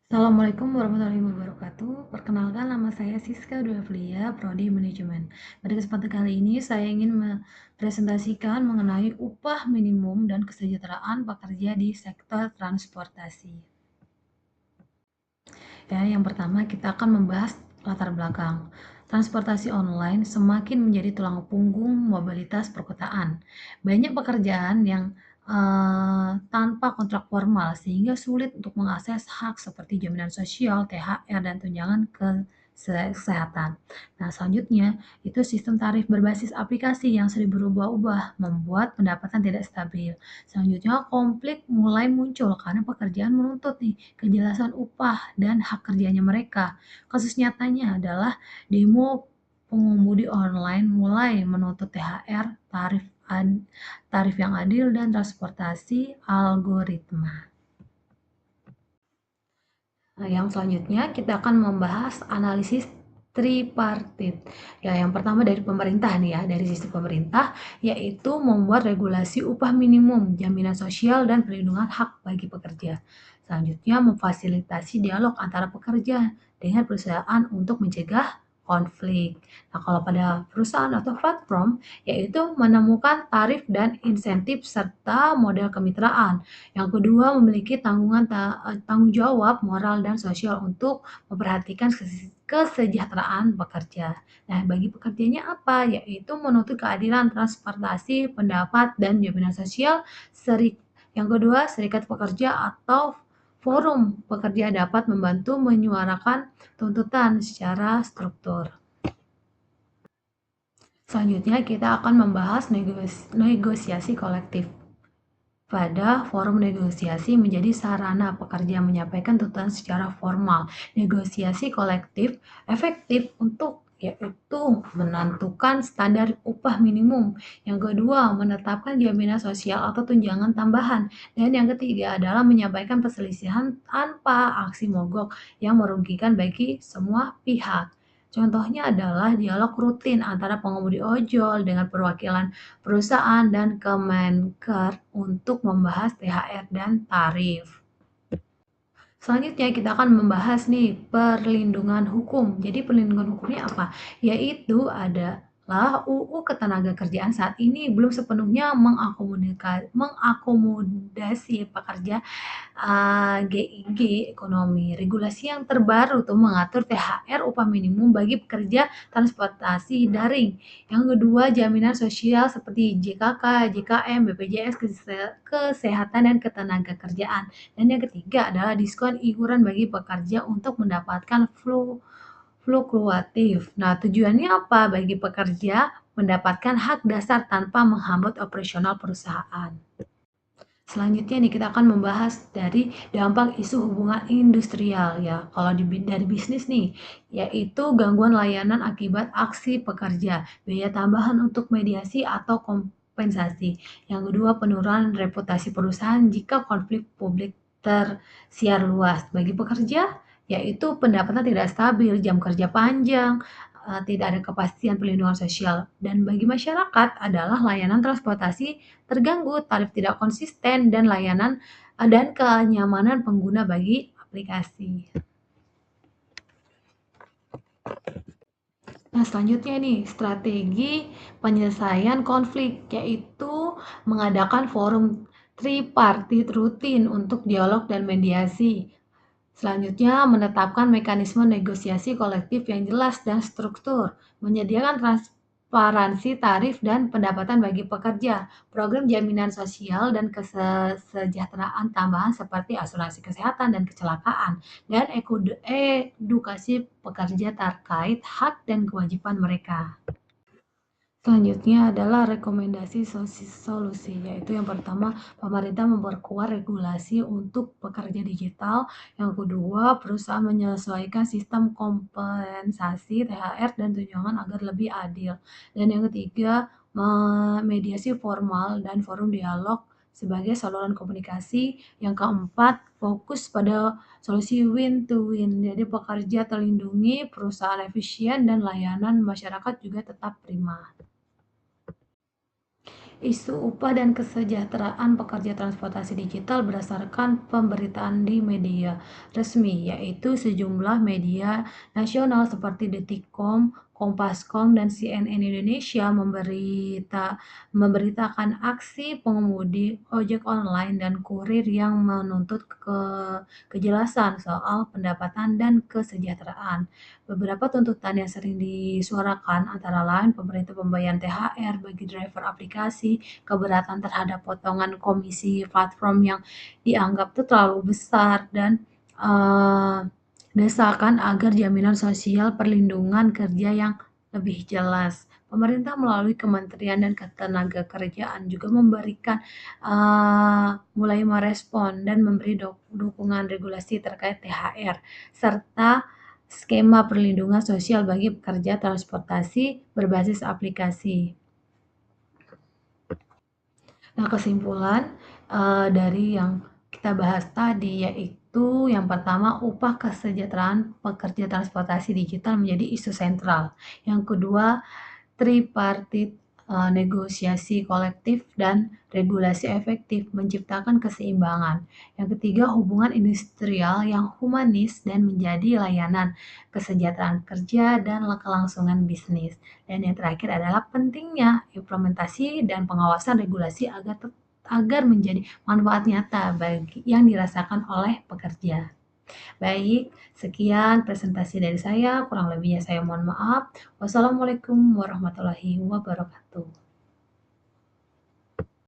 Assalamualaikum warahmatullahi wabarakatuh. Perkenalkan, nama saya Siska Dulaflia, Prodi Manajemen. Pada kesempatan kali ini saya ingin mempresentasikan mengenai upah minimum dan kesejahteraan pekerja di sektor transportasi. Ya, yang pertama kita akan membahas latar belakang. Transportasi online semakin menjadi tulang punggung mobilitas perkotaan. Banyak pekerjaan yang tanpa kontrak formal sehingga sulit untuk mengakses hak seperti jaminan sosial, THR, dan tunjangan kesehatan. Nah, selanjutnya itu sistem tarif berbasis aplikasi yang sering berubah-ubah membuat pendapatan tidak stabil. Selanjutnya, konflik mulai muncul karena pekerjaan menuntut nih kejelasan upah dan hak kerjanya mereka. Kasus nyatanya adalah demo pengemudi online mulai menuntut THR, tarif yang adil, dan transportasi algoritma. Nah, yang selanjutnya kita akan membahas analisis tripartit. Ya, yang pertama dari pemerintah nih ya, dari sisi pemerintah, yaitu membuat regulasi upah minimum, jaminan sosial, dan perlindungan hak bagi pekerja. Selanjutnya, memfasilitasi dialog antara pekerja dengan perusahaan untuk mencegah konflik. Nah, kalau pada perusahaan atau platform, yaitu menemukan tarif dan insentif serta model kemitraan. Yang kedua, memiliki tanggung jawab moral dan sosial untuk memperhatikan kesejahteraan pekerja. Nah, bagi pekerjanya apa? Yaitu menuntut keadilan transportasi, pendapat, dan jaminan sosial. Yang kedua, serikat pekerja atau forum pekerja dapat membantu menyuarakan tuntutan secara struktur. Selanjutnya, kita akan membahas negosiasi kolektif. Pada forum negosiasi menjadi sarana pekerja menyampaikan tuntutan secara formal. Negosiasi kolektif efektif untuk yaitu menentukan standar upah minimum. Yang kedua, menetapkan jaminan sosial atau tunjangan tambahan. Dan yang ketiga adalah menyampaikan perselisihan tanpa aksi mogok yang merugikan bagi semua pihak. Contohnya adalah dialog rutin antara pengemudi ojol dengan perwakilan perusahaan dan Kemenker untuk membahas THR dan tarif. Selanjutnya kita akan membahas nih perlindungan hukum. Jadi perlindungan hukumnya apa? Yaitu adalah UU Ketenagakerjaan saat ini belum sepenuhnya mengakomodasi pekerja GIG ekonomi. Regulasi yang terbaru tuh mengatur THR upah minimum bagi pekerja transportasi daring. Yang kedua, jaminan sosial seperti JKK, JKM, BPJS Kesehatan dan Ketenagakerjaan. Dan yang ketiga adalah diskon iuran bagi pekerja untuk mendapatkan fluktuatif. Nah, tujuannya apa? Bagi pekerja mendapatkan hak dasar tanpa menghambat operasional perusahaan. Selanjutnya nih kita akan membahas dari dampak isu hubungan industrial ya. Kalau dari bisnis nih, yaitu gangguan layanan akibat aksi pekerja, biaya tambahan untuk mediasi atau kompensasi. Yang kedua, penurunan reputasi perusahaan jika konflik publik tersiar luas. Bagi pekerja, yaitu pendapatan tidak stabil, jam kerja panjang, tidak ada kepastian perlindungan sosial. Dan bagi masyarakat adalah layanan transportasi terganggu, tarif tidak konsisten, dan dan kenyamanan pengguna bagi aplikasi. Nah, selanjutnya nih, strategi penyelesaian konflik, yaitu mengadakan forum tripartit rutin untuk dialog dan mediasi. Selanjutnya, menetapkan mekanisme negosiasi kolektif yang jelas dan struktur, menyediakan transparansi tarif dan pendapatan bagi pekerja, program jaminan sosial dan kesejahteraan tambahan seperti asuransi kesehatan dan kecelakaan, dan edukasi pekerja terkait hak dan kewajiban mereka. Selanjutnya adalah rekomendasi solusi, yaitu yang pertama, pemerintah memperkuat regulasi untuk pekerja digital. Yang kedua, perusahaan menyesuaikan sistem kompensasi THR dan tunjangan agar lebih adil. Dan yang ketiga, mediasi formal dan forum dialog sebagai saluran komunikasi. Yang keempat, fokus pada solusi win to win. Jadi pekerja terlindungi, perusahaan efisien, dan layanan masyarakat juga tetap prima. Isu upah dan kesejahteraan pekerja transportasi digital berdasarkan pemberitaan di media resmi, yaitu sejumlah media nasional seperti Detikcom, Kompascom, dan CNN Indonesia memberitakan aksi pengemudi ojek online dan kurir yang menuntut kejelasan soal pendapatan dan kesejahteraan. Beberapa tuntutan yang sering disuarakan antara lain pemerintah pembayaran THR bagi driver aplikasi, keberatan terhadap potongan komisi platform yang dianggap itu terlalu besar, dan desakan agar jaminan sosial perlindungan kerja yang lebih jelas. Pemerintah melalui Kementerian dan Ketenagakerjaan juga mulai merespon dan memberi dukungan regulasi terkait THR serta skema perlindungan sosial bagi pekerja transportasi berbasis aplikasi. Nah, kesimpulan dari yang kita bahas tadi yaitu yang pertama, upah kesejahteraan pekerja transportasi digital menjadi isu sentral. Yang kedua, tripartit negosiasi kolektif dan regulasi efektif menciptakan keseimbangan. Yang ketiga, hubungan industrial yang humanis dan menjadi layanan kesejahteraan kerja dan kelangsungan bisnis. Dan yang terakhir adalah pentingnya implementasi dan pengawasan regulasi agar menjadi manfaat nyata bagi yang dirasakan oleh pekerja. Baik, sekian presentasi dari saya. Kurang lebihnya saya mohon maaf. Wassalamualaikum warahmatullahi wabarakatuh.